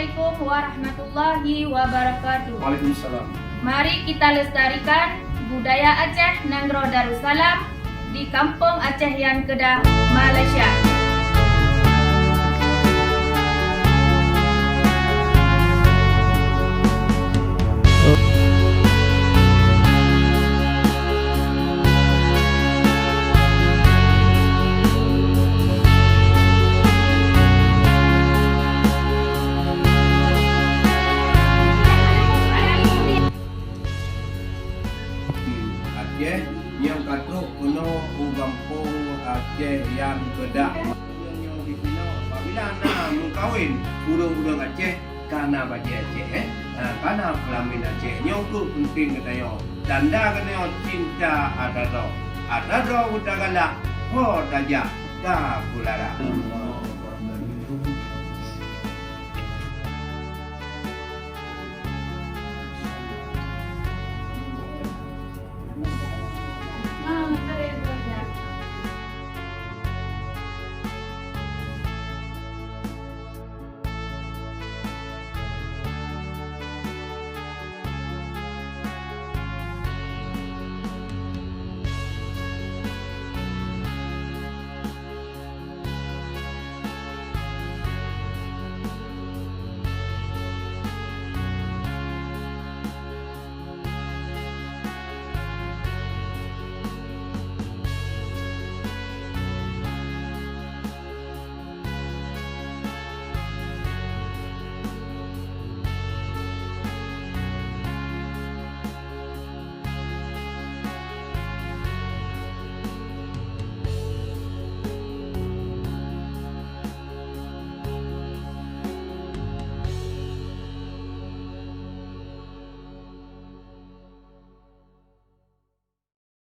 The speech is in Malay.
Assalamualaikum warahmatullahi wabarakatuh. Waalaikumsalam. Mari kita lestarikan budaya Aceh Nangro Darussalam di Kampung Aceh Yan Kedah, Malaysia. Aceh yang katuk kuno Kampung Aceh Yan Kedah. Apabila nak mengkahwin urang-urang Aceh kana bagi Aceh kana kelamin Aceh nyo tu penting katanya. Tanda kena cinta adaro. Adaro udah galak ho dajak ka pulara.